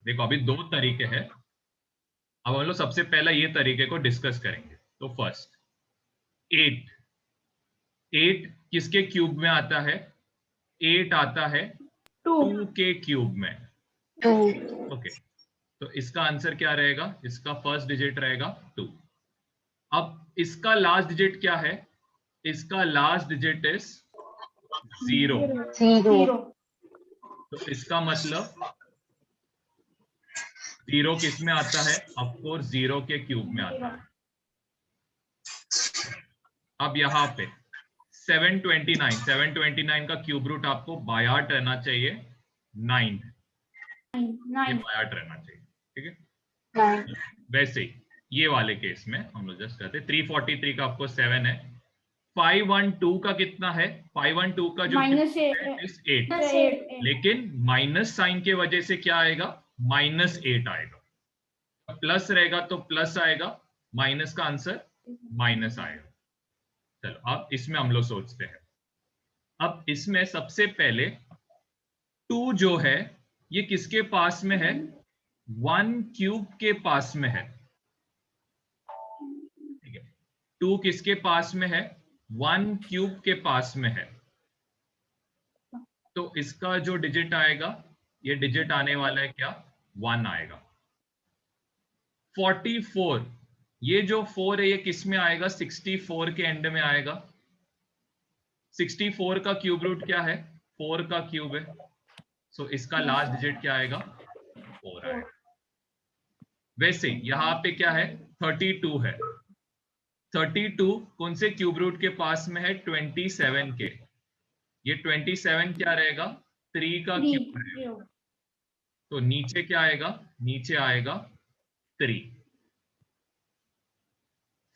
देखो अभी दो तरीके हैं, अब हम लोग सबसे पहला ये तरीके को डिस्कस करेंगे। तो फर्स्ट 8, 8 किसके क्यूब में आता है? 8 आता है 2 के क्यूब में। 2 ओके, तो इसका आंसर क्या रहेगा? इसका फर्स्ट डिजिट रहेगा 2। अब इसका लास्ट डिजिट क्या है? इसका लास्ट डिजिट इज 0। 0 तो इसका मतलब 0 किस में आता है? ऑफकोर्स 0 के क्यूब में आता है। अब यहाँ पे 729 का क्यूब रूट आपको बाय हार्ट रहना चाहिए 9, ये बाय हार्ट रहना चाहिए, ठीक है। 9 वैसे ही ये वाले केस में हम लोग जस्ट करते 343 का आपको 7 है, 512 का कितना है? 512 का जो इज 8, लेकिन माइनस साइन के वजह से क्या आएगा? -8 आएगा। प्लस रहेगा तो प्लस आएगा, माइनस का आंसर माइनस आएगा। चलो अब इसमें हम लोग सोचते हैं। अब इसमें सबसे पहले 2 जो है ये किसके पास में है? 1 क्यूब के पास में है, ठीक है। 2 किसके पास में है? 1 क्यूब के पास में है। तो इसका जो डिजिट आएगा, ये डिजिट आने वाला है क्या? 1 आएगा। 44, ये जो 4 है ये किस में आएगा? 64 के एंड में आएगा। 64 का क्यूब रूट क्या है? 4 का क्यूब है। सो इसका लास्ट डिजिट क्या आएगा? 4 आएगा। वैसे यहां पे क्या है? 32 है। 32 कौन से क्यूब रूट के पास में है? 27 के। ये 27 क्या रहेगा? 3 का क्यूब रहेगा। तो नीचे क्या आएगा? नीचे आएगा 3।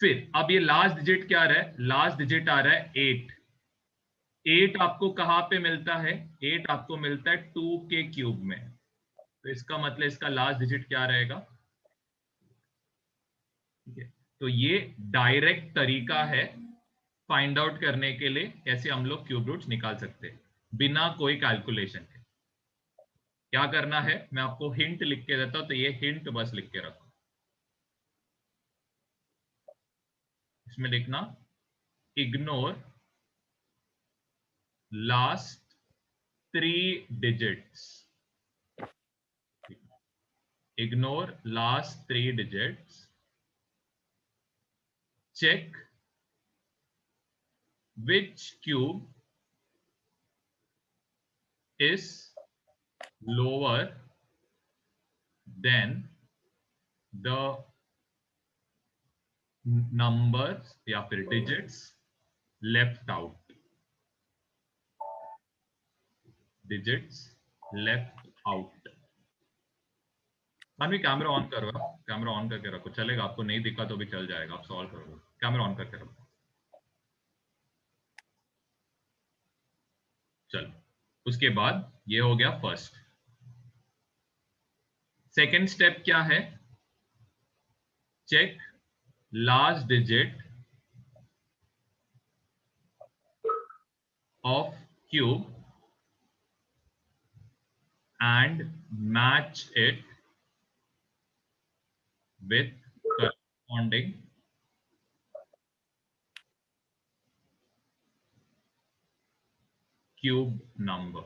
फिर अब ये लास्ट डिजिट क्या आ रहा है? लास्ट डिजिट आ रहा है 8। 8 आपको कहां पे मिलता है? 8 आपको मिलता है 2 के क्यूब में। तो इसका मतलब इसका लास्ट डिजिट क्या रहेगा? ठीक है, तो ये डायरेक्ट तरीका है फाइंड आउट करने के लिए कैसे हम लोग क्यूब रूट्स निकाल सकते हैं बिना कोई कैलकुलेशन के। क्या करना है मैं आपको हिंट लिख के देता हूं, तो ये हिंट बस लिख के रखो। इसमें लिखना ignore last 3 digits. Ignore last 3 digits, check which cube is lower than the numbers या फिर digits left out, digits left out। मानवी कैमरा ऑन करो, कैमरा ऑन करके रखो, चलेगा? आपको नहीं दिखा तो भी चल जाएगा, आप सॉल्व करोगे। कैमरा ऑन करके रखो। चलो, उसके बाद ये हो गया फर्स्ट। सेकेंड स्टेप क्या है? Check last digit of cube and match it with corresponding cube number।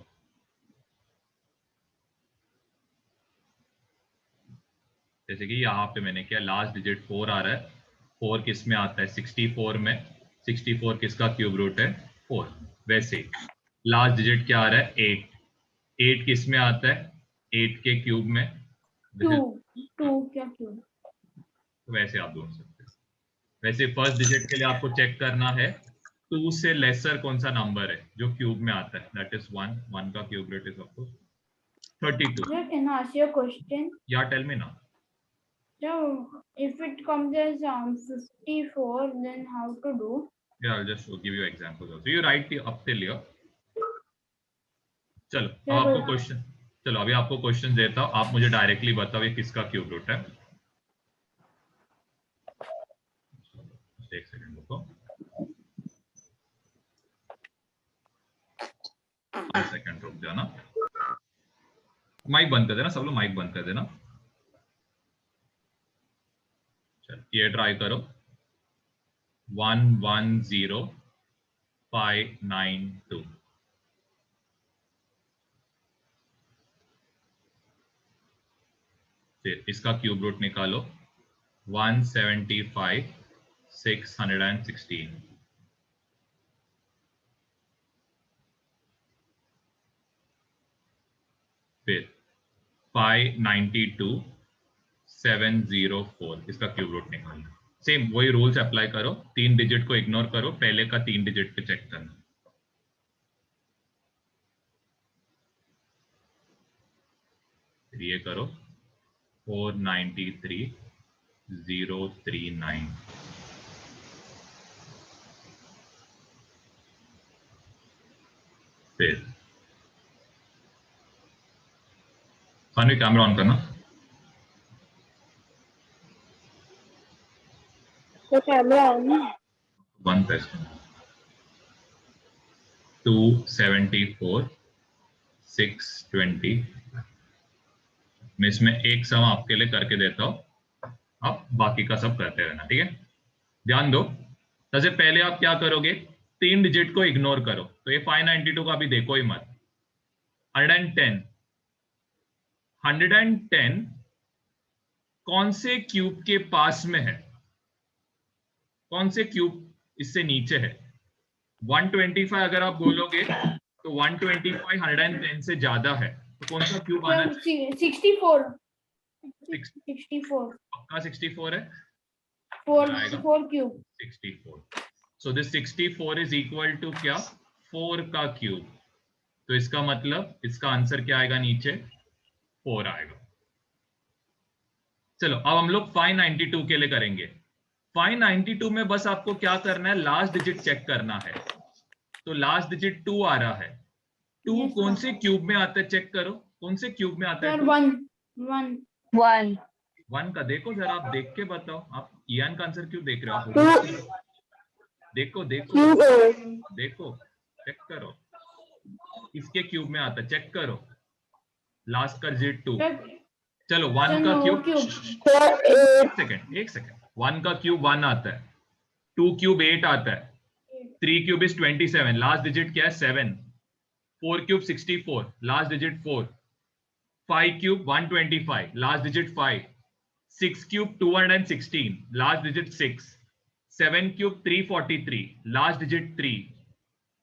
जैसे कि यहाँ पे मैंने किया, लास्ट डिजिट 4 आ रहा है। 4 किस में आता है? 64 में। 64 किसका क्यूब रूट है? 4। वैसे लास्ट डिजिट क्या आ रहा है? 8। 8 किस में आता है? 8 के क्यूब में। 2 क्या क्यूब? वैसे आप ढूंढ सकते हैं। वैसे फर्स्ट डिजिट के लिए आपको चेक करना है 2 से लेसर कौन सा नंबर है जो क्यूब में आता है, दैट इज 1। 1 का cube root is of course 32। Can I ask you a question? Yeah, tell me now. So, if it comes as 54, then how to do? Yeah, I'll just give you examples also. You write up till here. चलो अब आपको question, चलो अभी आपको question देता हूं, आप मुझे डायरेक्टली बताओ ये किसका क्यूब रूट है। एक सेकंड रुको, 5 सेकंड रुक जाना। माइक बंद कर देना, सब लोग माइक बंद कर देना। चल ये ट्राई करो, 110592। फिर इसका क्यूब रूट निकालो, 175,616। फिर 592,704, इसका क्यूब रूट निकालना। सेम वही रूल्स अप्लाई करो, 3 डिजिट को इग्नोर करो, पहले का 3 डिजिट पे चेक करना। फिर ये करो, 493,039। फिर खाने कैमरा ऑन करना। तो कैमरा ऑन है। One press 274,620। मैं इसमें एक सम आपके लिए करके देता हूं, आप बाकी का सब करते रहना, ठीक है। ध्यान दो, सबसे पहले आप क्या करोगे, 3 डिजिट को इग्नोर करो। तो ये 592 का अभी देखो ही मत। 110 110 कौन से क्यूब के पास में है, कौन से क्यूब इससे नीचे है। 125 अगर आप बोलोगे तो 125 110 से ज्यादा है, तो कौन सा क्यूब आना चाहिए। 64 पक्का 64 है, 4 cube 64। So this 64 is equal to क्या, 4 का क्यूब। तो इसका मतलब इसका आंसर क्या आएगा, नीचे 4 आएगा। चलो अब हम लोग 592 के लिए करेंगे। 592 में बस आपको क्या करना है, लास्ट डिजिट चेक करना है। तो लास्ट डिजिट 2 आ रहा है, 2 Yes, कौन sir. से क्यूब में आता है, चेक करो कौन से क्यूब में आता है। सर 1 1 का देखो जरा, आप देख के बताओ, आप ईयान का आंसर क्यों देख रहे हो, आप 2 देखो देखो देखो, चेक करो इसके क्यूब में आता है, चेक करो लास्ट का डिजिट 2। चलो 1 का क्यूब, एक सेकेंड 1 का क्यूब 1 आता है, 2 क्यूब 8 आता है, 3 क्यूब इज 27, लास्ट डिजिट क्या है 7, 4 cube 64, last digit 4, 5 cube 125, last digit 5, 6 cube 216, last digit 6, 7 cube 343, last digit 3,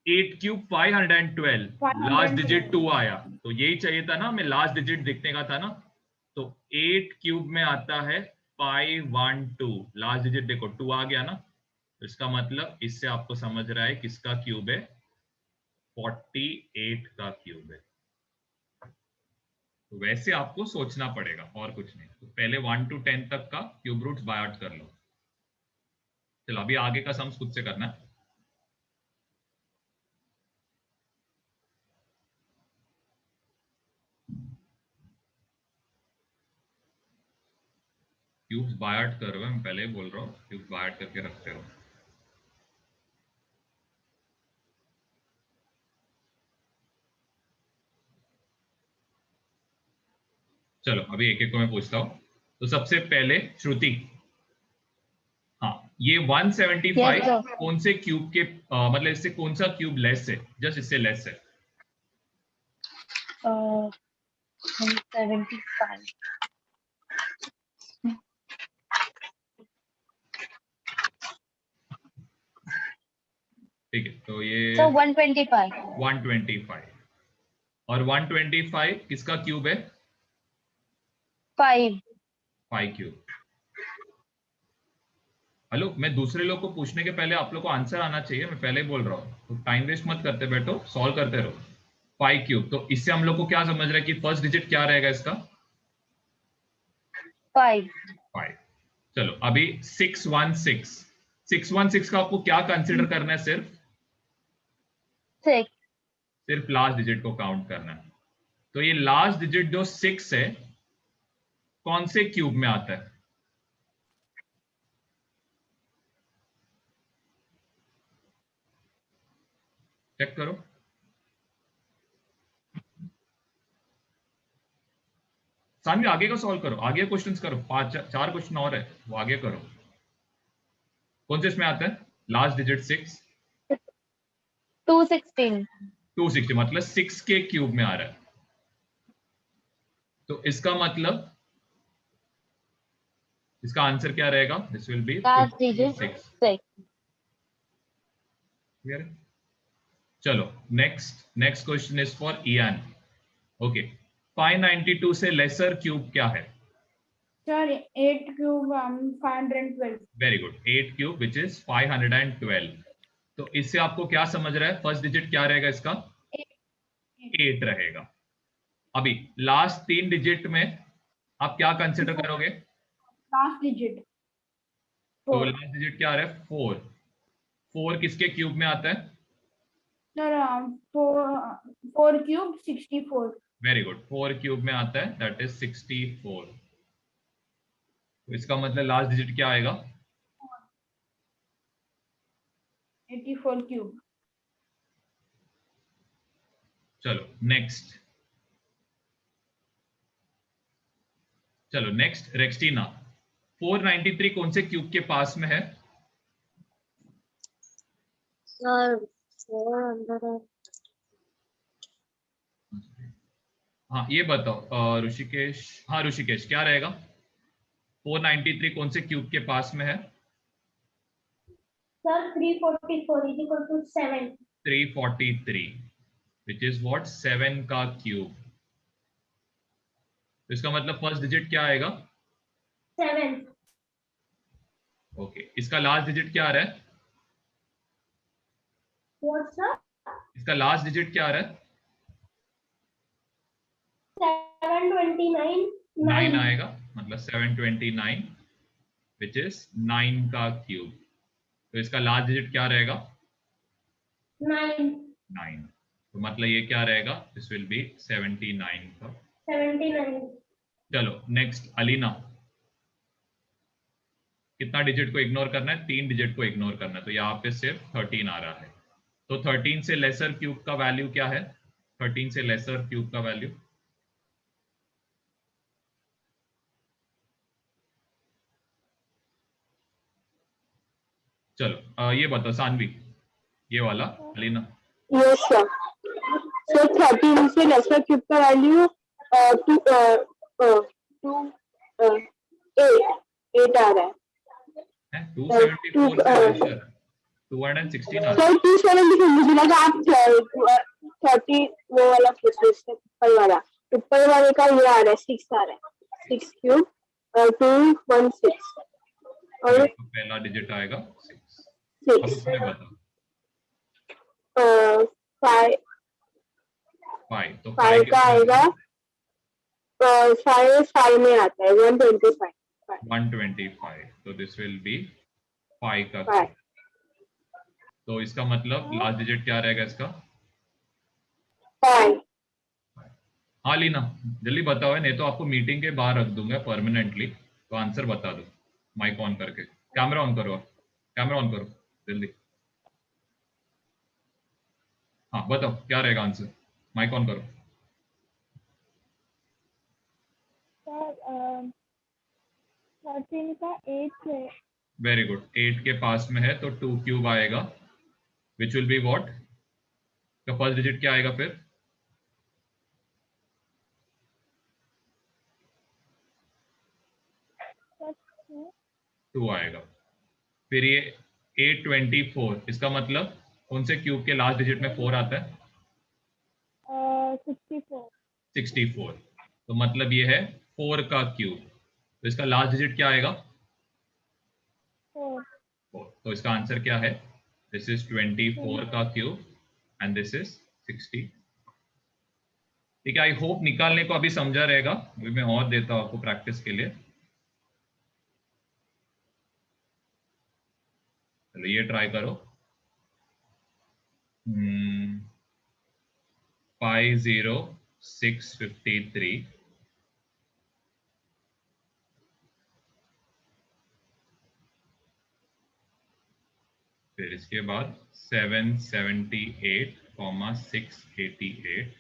8 cube 512, last digit 2 आया। तो यही चाहिए था ना, हमें लास्ट डिजिट दिखने का था ना। तो 8 क्यूब में आता है 512, लास्ट डिजिट देखो 2 आ गया ना। तो इसका मतलब इससे आपको समझ रहा है किसका क्यूब है, 48 का क्यूब है। तो वैसे आपको सोचना पड़ेगा और कुछ नहीं। तो पहले 1 to 10 तक का क्यूब रूट्स बाय आउट कर लो। चलो अभी आगे का सम्स खुद से करना है। क्यूब्स बाय आउट कर रहे हो, मैं पहले ही बोल रहा हूँ क्यूब्स बाय आउट करके रखते हो। चलो अभी एक एक को मैं पूछता हूँ। तो सबसे पहले श्रुति, हाँ ये 175 कौन से क्यूब के मतलब इससे कौन सा क्यूब लेस है, जस्ट इससे लेस है। 175 ठीक है, तो ये तो 125 और 125 किसका क्यूब है, 5 5 क्यूब। हेलो, मैं दूसरे लोग को पूछने के पहले आप लोग को आंसर आना चाहिए, मैं पहले ही बोल रहा हूँ। तो टाइम वेस्ट मत करते बैठो, सॉल्व करते रहो। 5 क्यूब, तो इससे हम लोग को क्या समझ रहा है कि फर्स्ट डिजिट क्या रहेगा इसका, 5 5। चलो अभी 616 का आपको क्या कंसिडर करना है, सिर्फ 6 लास्ट डिजिट को काउंट करना है। तो ये लास्ट डिजिट जो 6 है कौन से क्यूब में आता है, चेक करो। सानवी आगे का सॉल्व करो, आगे क्वेश्चंस करो, 4 क्वेश्चन और है वो आगे करो। कौन से इसमें आता है लास्ट डिजिट 6? 216 260 मतलब 6 के क्यूब में आ रहा है, तो इसका मतलब इसका आंसर क्या रहेगा? This will be last digit 56। 6। Clear है? चलो next question is for Ian. Okay, 592 से लेसर क्यूब क्या है? Sir, 8 cube 512. Very good, 8 cube which is 512। तो इससे आपको क्या समझ रहा है? फर्स्ट डिजिट क्या रहेगा इसका? 8 रहेगा। अभी लास्ट 3 डिजिट में आप क्या कंसिडर करोगे? Last digit. तो 4. लास्ट डिजिट क्या आ रहा है? 4। 4 किसके क्यूब में आता है? Sir, 4 cube 64. Very good, 4 cube में आता है, दैट इज 64। तो इसका मतलब लास्ट डिजिट क्या आएगा? 84 cube. चलो नेक्स्ट रेक्सटीना, 493 कौन से क्यूब के पास में है? हाँ ये बताओ ऋषिकेश, हाँ ऋषिकेश क्या रहेगा? 493 कौन से क्यूब के पास में है? Sir, 344 is equal to 7. 343 which is what? 7 का क्यूब। तो इसका मतलब फर्स्ट डिजिट क्या आएगा? 7. ओके, इसका लास्ट डिजिट क्या आ रहा है? What, sir? इसका लास्ट डिजिट क्या आ रहा है? 729. 9 आएगा, मतलब 729 विच इज 9 का क्यूब। तो इसका लास्ट डिजिट क्या रहेगा? 9. 9। तो मतलब ये क्या रहेगा? दिस विल बी 79 का। 79. चलो नेक्स्ट अलीना, कितना डिजिट को इग्नोर करना है? 3 डिजिट को इग्नोर करना है, तो यहाँ पे सिर्फ 13 आ रहा है। तो 13 से लेसर क्यूब का वैल्यू क्या है? 13 से लेसर क्यूब का वैल्यू चलो ये बताओ सानवी, ये वाला अलीना। Yes sir. सो 13 से लेसर क्यूब का वैल्यू 8 आ रहा है। 274 से लेसर 216 आ रहा है। सर 274 मुझे लगा आप 30 वो वाला ऊपर वाला, ऊपर वाले का ये आ रहा है 6 आ रहा है, 6 क्यूब 216 और तो पहला डिजिट आएगा 6। 6 अब इसमें बताओ 5 तो 5 का आएगा 5 में आता है 125 125। तो दिस विल बी 5 का 5। तो इसका मतलब लास्ट डिजिट क्या रहेगा इसका? 5। हाँ लीना जल्दी बताओ, नहीं तो आपको मीटिंग के बाहर रख दूंगा परमानेंटली। तो आंसर बता दो माइक ऑन करके। कैमरा ऑन करो, कैमरा ऑन करो जल्दी। हाँ बताओ क्या रहेगा आंसर, माइक ऑन करो। Sir, 13 का 8 है. वेरी गुड, 8 के पास में है तो 2 क्यूब आएगा विच विल बी व्हाट? का फर्स्ट डिजिट क्या आएगा फिर? Sir, 2 आएगा। फिर ये 824, इसका मतलब कौन से क्यूब के लास्ट डिजिट में 4 आता है? 64. 64। तो मतलब ये है 4 का क्यूब। तो इसका लास्ट डिजिट क्या आएगा? 4. 4। तो इसका आंसर क्या है? दिस इज 24 का क्यूब एंड दिस इज 60। ठीक है, आई होप निकालने को अभी समझा रहेगा। अभी मैं और देता हूं आपको प्रैक्टिस के लिए। चलो ये ट्राई करो। 50653 फिर इसके बाद 778,688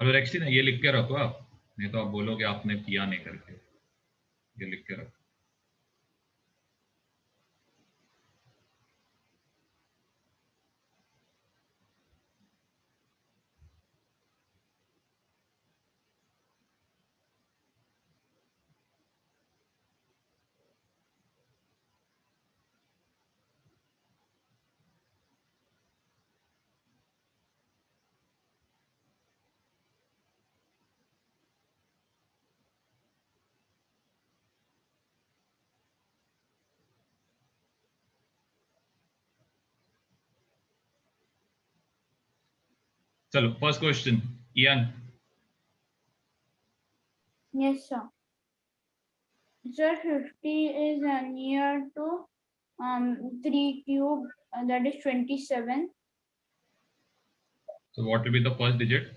और एक्चुअली ना ये लिख के रखो आप, नहीं तो आप बोलोगे आपने किया नहीं करके, ये लिख के रखो। चलो first question, Ian. Yes, sir. Sir, 50 is near to 3 cube, that is 27. So what will be the first digit?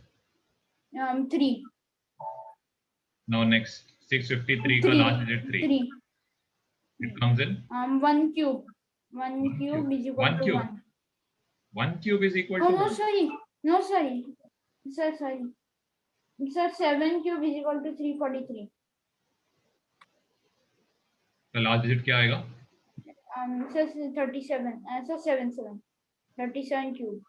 3. Now next, 653 का last digit 3. 3. It comes in 1 cube. 1 cube is equal One to cube. 1. 1 cube is equal Oh, to no, 1. sorry. No, sorry. Sir, sorry. Sir, 7 cube is equal to 343. तो last digit क्या आएगा? Sir, 37. Sir, 7. 37 cube.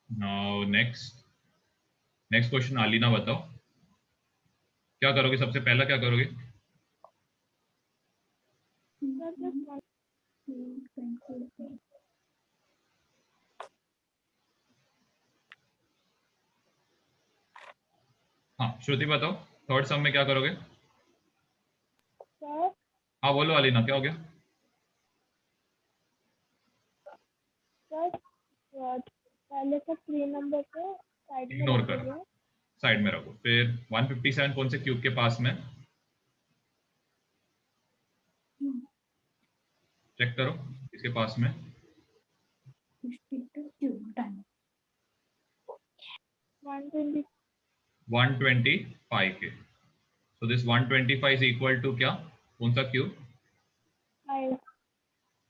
Now next question Alina बताओ, क्या करोगे? सबसे पहला क्या करोगे? हाँ श्रुति बताओ, थर्ड सम में क्या करोगे? हाँ बोलो आलिना, क्या हो गया? पहले का 3 नंबर पे साइड में इग्नोर करो, साइड में रखो। फिर 157 कौन से क्यूब के पास में? चेक करो इसके पास में। 125 के। So this 125 is equal to क्या? कौन सा क्यूब?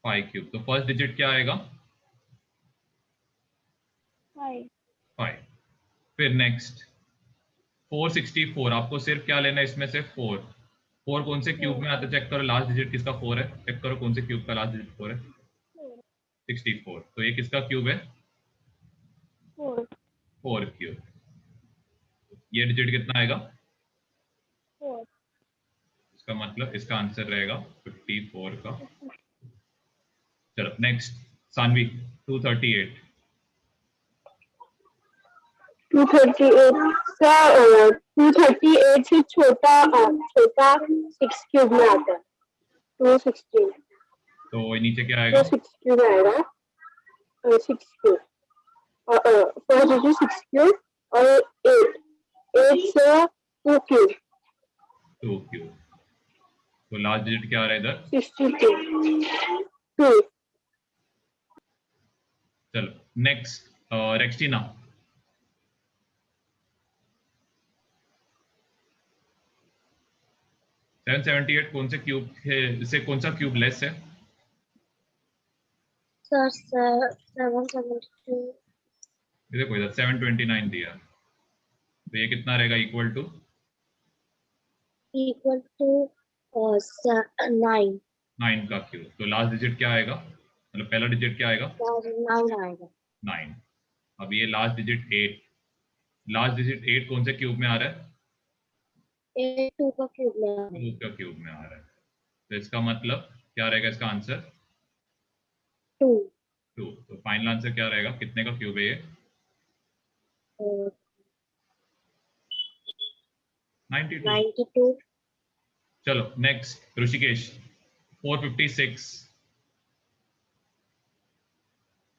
5 क्यूब। तो फर्स्ट डिजिट क्या आएगा? 5। फिर नेक्स्ट 464, आपको सिर्फ क्या लेना है इसमें से? 4 कौन से क्यूब में आता है? चेक करो लास्ट डिजिट किसका 4 है, चेक करो कौन से क्यूब का लास्ट डिजिट 4 है? 64। तो ये किसका क्यूब है? 4 क्यूब। ये डिजिट कितना आएगा? 4। इसका मतलब इसका आंसर रहेगा 54 का। चलो नेक्स्ट सानवी, 238 से छोटा 6 क्यूब में आता है। 216। तो नीचे क्या आएगा? 6 क्यूब आएगा। 6 क्यूब फर्स्ट डिजिट 6 क्यूब और 8 से 2 क्यूब। तो लास्ट डिजिट क्या आ रहा है इधर? 62। चलो नेक्स्ट रेक्सटीना, 778 कौन से क्यूब से कौन सा क्यूब लेस है? सर 772 देखो इधर 729 दिया, तो ये कितना रहेगा? इक्वल टू 9 का क्यूब। तो लास्ट डिजिट क्या आएगा? मतलब पहला डिजिट क्या आएगा? 9। अब ये लास्ट डिजिट 8 कौन से क्यूब में आ रहा है? 2 का क्यूब में 2 का क्यूब में आ रहा है। तो इसका मतलब क्या रहेगा इसका आंसर? 2। तो फाइनल आंसर क्या रहेगा? कितने का क्यूब है ये? 92। चलो next Rishikesh, 456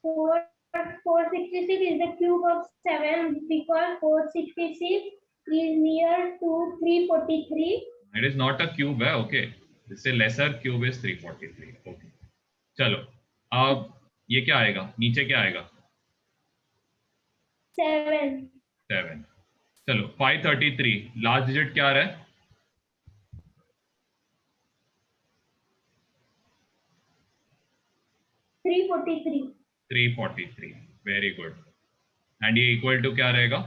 466 is the cube of 7 because 466 is near to 343. It is not a cube है, okay. इससे lesser cube is 343, okay. चलो अब ये क्या आएगा? नीचे क्या आएगा? 7। चलो 533 लास्ट डिजिट क्या आ रहा है? 343. 343, वेरी गुड। एंड ये इक्वल टू क्या रहेगा?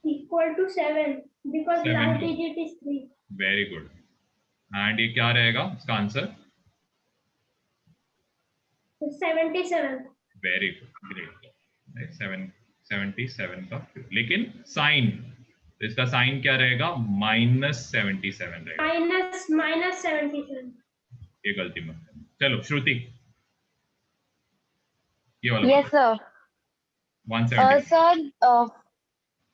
Equal to 7 because 7 last to, digit is 3. Very good. And ये क्या रहेगा इसका आंसर? 77. Very good, great. 77 का, लेकिन साइन, इसका साइन क्या रहेगा? -77 रहेगा। Minus 77. ये गलती मत करना। चलो श्रुति, ये वाला Yes, sir. 170। Sir,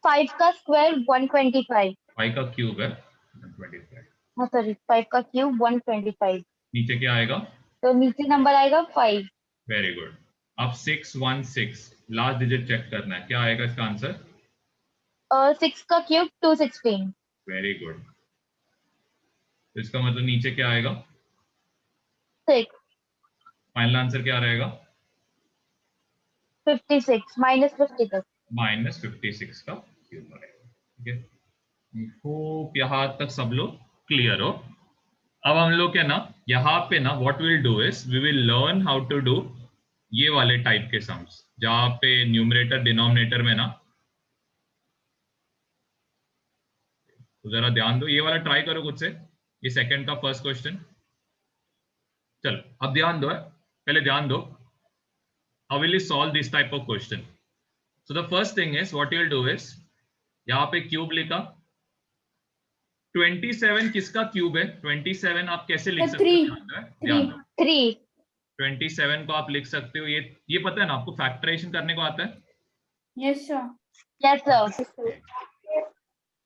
5 का स्क्वायर 125. 5 का क्यूब है 125। हाँ सॉरी, 5 का क्यूब 125. नीचे क्या आएगा? तो नीचे नंबर आएगा 5. Very good. अब 616 लास्ट डिजिट चेक करना है, क्या आएगा इसका आंसर? 6 का क्यूब 216. Very good. तो इसका मतलब नीचे क्या आएगा? 6. फाइनल आंसर क्या रहेगा? 56 -56. -56 का क्यूब रहेगा। ठीक है, होप यहाँ तक सब लोग क्लियर हो। अब हम लोग क्या ना, यहाँ पे ना what will do is we will learn how to do ये वाले टाइप के सम्स, जहाँ पे न्यूमरेटर डिनोमिनेटर में ना, तो जरा ध्यान दो, ये वाला ट्राई करो खुद से, ये सेकंड का फर्स्ट क्वेश्चन। चलो अब ध्यान दो, पहले ध्यान दो, how will you solve this type of question. So the first thing is what you will do is, यहाँ पे क्यूब लिखा, 27 किसका क्यूब है? 27 आप कैसे लिख सकते हो? ध्यान दो, 3. 27 को आप लिख सकते हो, ये पता है ना आपको, फैक्टराइजेशन करने को आता है? Yes, sir. Yes, sir.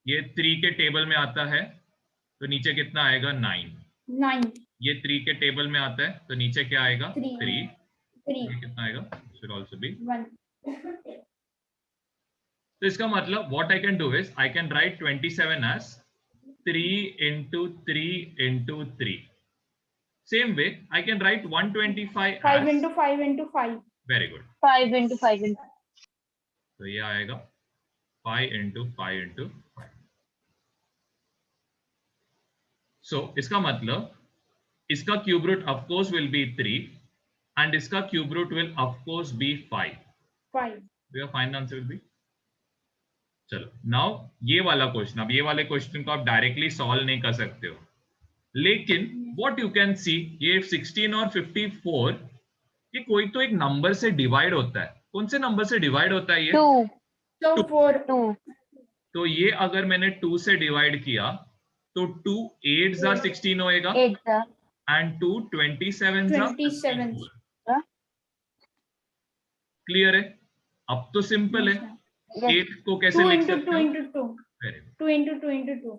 ये 3 के टेबल में आता है, तो नीचे कितना आएगा? 9। 9. ये 3 के टेबल में आता है, तो नीचे क्या आएगा? 3। 3. ये कितना आएगा? should also be 1. तो इसका मतलब what I can do is I can write 27 as 3 into 3 into 3. Same way, I can write 125 5 as, into 5 into 5. very good. 5 into 5 into. तो ये आएगा 5 into 5 into 5. So इसका मतलब इसका cube root of course will be 3 and इसका cube root will of course be 5. 5. तो your final answer will be, चलो now ये वाला क्वेश्चन, अब ये वाले क्वेश्चन को आप डायरेक्टली सॉल्व नहीं कर सकते हो, लेकिन व्हाट यू कैन सी, ये 16 और 54 ये कोई तो एक नंबर से डिवाइड होता है। कौन से नंबर से डिवाइड होता है ये? 2. So 4. 2. तो ये अगर मैंने 2 से डिवाइड किया तो 2 8 जा 16 होएगा 8 sir. एंड 2 27 जा 27. 54। क्लियर है? अब तो सिंपल है, 8 को कैसे 2 लिख into सकते 2 हो? into 2. 2 into 2 into 2.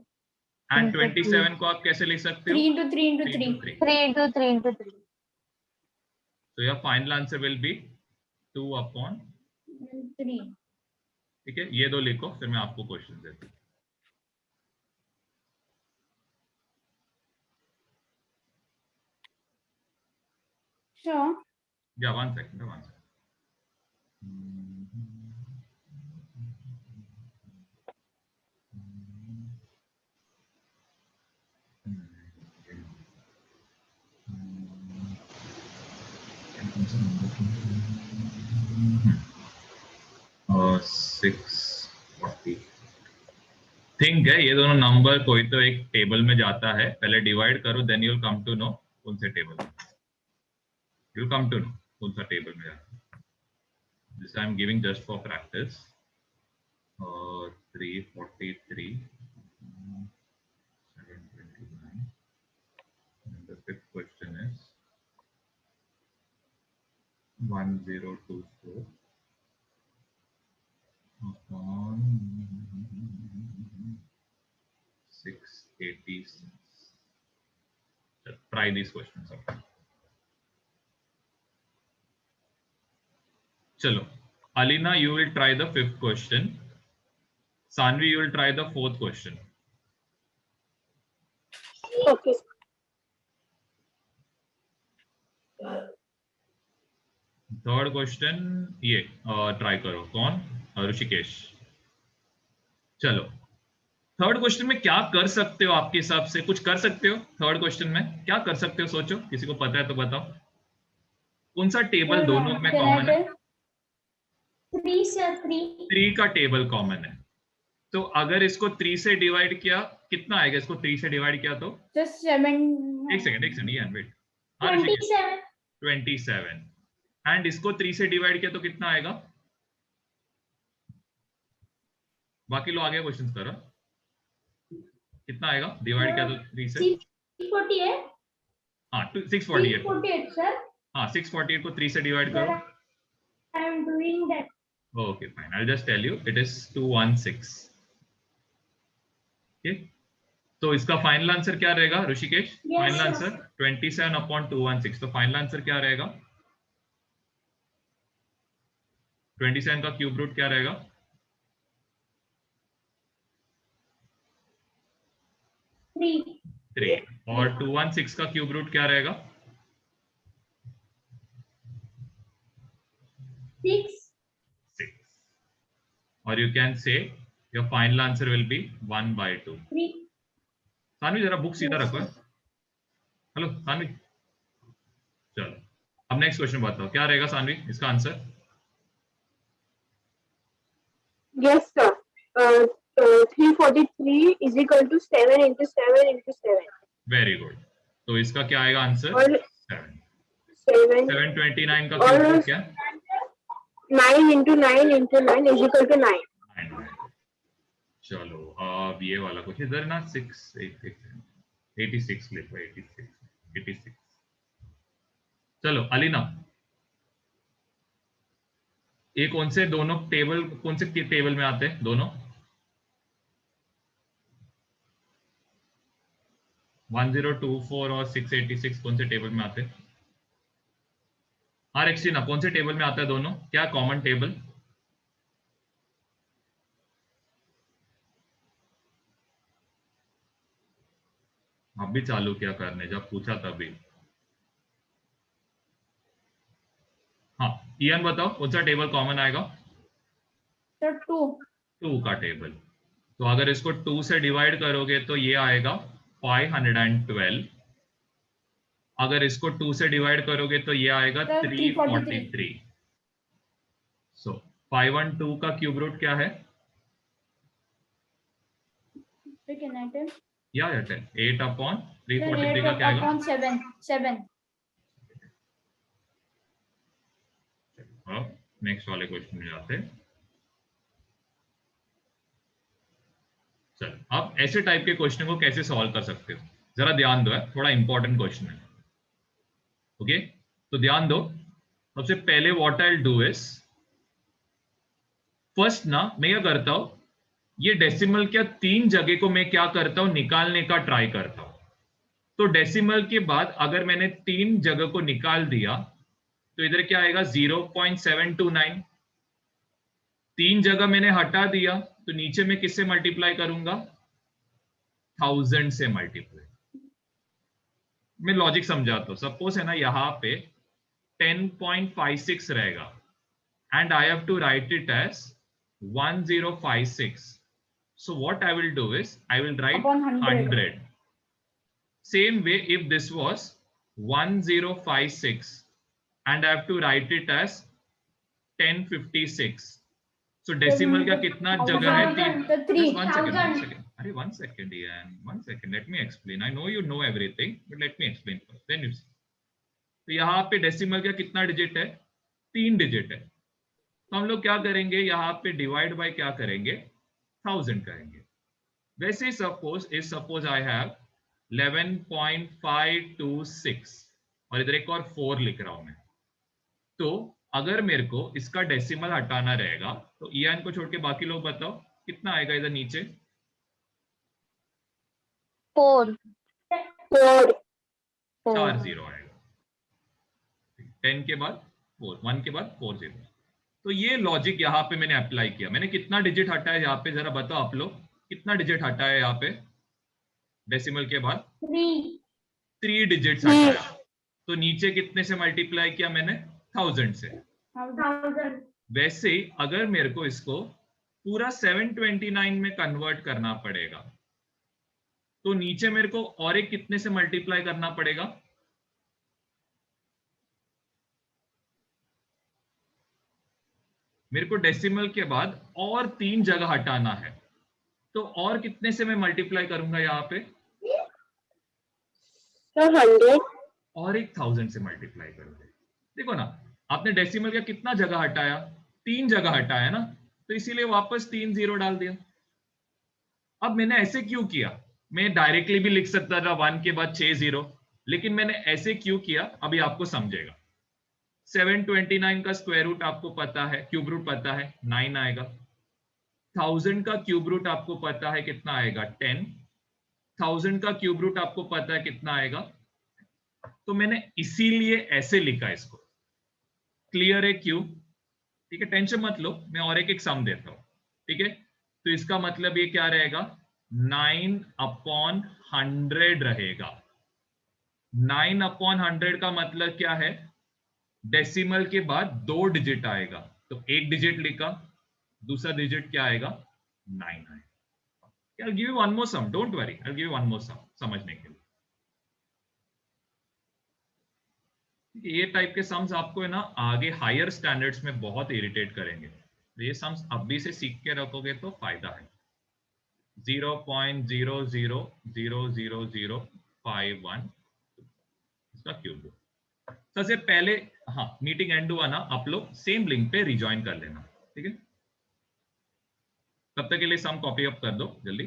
एंड 27 को आप कैसे लिख सकते हो? 3 into 3 into 3. 3 into 3 into 3. तो your final answer will B 2/3। 3. ठीक है, ये दो लिखो, फिर मैं आपको क्वेश्चन देता हूँ। Sure. या 1 सेकंड, 1 सेकंड। और 640 थिंक है ये दोनों नंबर कोई तो एक टेबल में जाता है, पहले डिवाइड करो, then you will come to know कौन से टेबल में, you will come to know कौन सा टेबल में जाता है। This I am giving just for practice. 343 729 and the fifth question is 1024 upon 686. Try these questions out. Chalo, Alina, you will try the 5th question. Sanvi, you will try the 4th question. Okay. Third question ये try करो, कौन? ऋषिकेश। चलो third question में क्या कर सकते हो आपके हिसाब से? कुछ कर सकते हो थर्ड क्वेश्चन में? क्या कर सकते हो सोचो, किसी को पता है तो बताओ। कौन सा टेबल दोनों में कॉमन है? 3 से 3 3 का टेबल कॉमन है। तो अगर इसको 3 से डिवाइड किया कितना आएगा? इसको 3 से डिवाइड किया तो just 7 एक सेकंड ये वेट 27 27 एंड इसको 3 से डिवाइड किया तो कितना आएगा? बाकी लोग आगे क्वेश्चंस करो, कितना आएगा डिवाइड किया तो 3 से? 648 हाँ 648 648 sir हाँ 648 को 3 से डिवाइड करो। I am doing that. Okay, fine. I'll just tell you. It is 216. Okay. तो इसका फाइनल आंसर क्या रहेगा ऋषिकेश? Final answer 27/216। तो फाइनल आंसर क्या रहेगा? 27 का क्यूब रूट क्या रहेगा? 3 और 216 का क्यूब रूट क्या रहेगा? 6 और you can say your final answer will be 1/2। 3 Saanvi जरा बुक सीधा रखो। हेलो सानवी, चलो अब नेक्स्ट क्वेश्चन बताओ क्या रहेगा सानवी इसका answer? Yes, sir. 343 is equal to 7 into 7 into 7. Very good. तो इसका क्या आएगा आंसर? और 7 729 का और क्यूब रूट क्या? 9 into 9 into 9 is equal to 9. चलो अब ये वाला कुछ इधर ना 86 लिखो 86। चलो अलीना, ये कौन से दोनों टेबल, कौन से टेबल में आते हैं दोनों? 1024 और 686 कौन से टेबल में आते हैं? हाँ रेक्सिना, कौन से टेबल में आता है दोनों? क्या कॉमन टेबल? अब भी चालू क्या करने, जब पूछा तभी। हाँ इयान बताओ कौन सा टेबल कॉमन आएगा? sir 2 का टेबल। तो अगर इसको 2 से डिवाइड करोगे तो ये आएगा 512। अगर इसको 2 से डिवाइड करोगे तो ये आएगा 343। सो 512 का क्यूब रूट क्या है? can I tell? या 8/343 का क्या आएगा? 7 अब नेक्स्ट वाले क्वेश्चन में जाते हैं। चलो अब ऐसे टाइप के क्वेश्चन को कैसे सॉल्व कर सकते हो जरा ध्यान दो, है थोड़ा इंपॉर्टेंट क्वेश्चन है। ओके तो ध्यान दो। सबसे पहले what I will do is, first ना मैं क्या करता हूं, ये डेसिमल क्या 3 जगह को मैं क्या करता हूं निकालने का ट्राई करता हूं। तो डेसिमल के बाद अगर मैंने 3 जगह को निकाल दिया तो इधर क्या आएगा 0.729। 3 जगह मैंने हटा दिया तो नीचे में किससे मल्टीप्लाई करूंगा? 1000 से मल्टीप्लाई। मैं लॉजिक समझाता हूं। सपोज है ना यहाँ पे 10.56 रहेगा and I have to write it as 1056। So what I will do is I will write Upon 100. 100. Same way if this was 1056 and I have to write it as 1056. So decimal का कितना जगह है? 3. One second. अरे 1 second Ian, 1 second. Let me explain. I know you know everything, but let me explain first. Then you see. तो यहाँ पे decimal का कितना डिजिट है? 3 डिजिट है। तो हम लोग क्या करेंगे, यहाँ पे डिवाइड बाय क्या करेंगे? 1000 करेंगे। वैसे सपोज आई हैव 11.526 और इधर एक और 4 लिख रहा हूं मैं। तो अगर मेरे को इसका डेसिमल हटाना रहेगा तो ईएन को छोड़ के बाकी लोग बताओ कितना आएगा इधर नीचे? 4 4 0 आएगा। 10 के बाद 4, 1 के बाद 4 0। तो ये लॉजिक यहाँ पे मैंने अप्लाई किया। मैंने कितना डिजिट हटाया यहाँ पे जरा बताओ आप लोग, कितना डिजिट हटाया यहाँ पे डेसिमल के बाद? 3 डिजिट्स हटाया। तो नीचे कितने से मल्टीप्लाई किया मैंने? 1000 से। 1000 वैसे ही अगर मेरे को इसको पूरा 729 में कन्वर्ट करना पड़ेगा, तो नीचे मेरे को और एक कितने से मल्टीप्लाई करना पड़ेगा? मेरे को डेसिमल के बाद और 3 जगह हटाना है, तो और कितने से मैं मल्टीप्लाई करूंगा यहाँ पे? 100 और एक 1000 से मल्टीप्लाई करोगे। देखो ना, आपने डेसिमल का कितना जगह हटाया? 3 जगह हटाया ना, तो इसीलिए वापस 3 0 डाल दिया। अब मैंने ऐसे क्यों किया? मैं डायरेक्टली भी लिख सकता था 1 के बाद 6 0, लेकिन मैंने ऐसे क्यों किया अभी आपको समझेगा। 729 का स्क्वायर रूट आपको पता है, क्यूब रूट पता है, 9 आएगा। 1000 का क्यूब रूट आपको पता है कितना आएगा? 10। 1000 का क्यूब रूट आपको पता है कितना आएगा? तो मैंने इसीलिए ऐसे लिखा इसको। क्लियर है क्यों? ठीक है, टेंशन मत लो, मैं और एक सम देता हूं। ठीक है, तो इसका मतलब ये क्या रहेगा? 9/100 रहेगा। 9/100 का मतलब क्या है? डेसिमल के बाद 2 डिजिट आएगा, तो एक डिजिट लिखा, दूसरा डिजिट क्या आएगा? 9 आएगा। I'll give you one more sum, don't worry, I'll give you one more sum समझने के लिए। ये टाइप के सम्स आपको है ना आगे हायर स्टैंडर्ड्स में बहुत इरिटेट करेंगे, तो ये सम्स अभी से सीख के रखोगे तो फायदा है। 0.000051 इसका क्यूब रूट। सबसे पहले हाँ, मीटिंग एंड हुआ ना, आप लोग सेम लिंक पे रिजॉइन कर लेना, ठीक है? तब तक के लिए सम कॉपी अप कर दो जल्दी।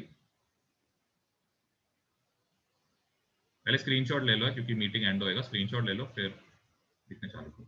पहले स्क्रीनशॉट ले लो, क्योंकि मीटिंग एंड होएगा, स्क्रीनशॉट ले लो फिर लिखना चालू करो।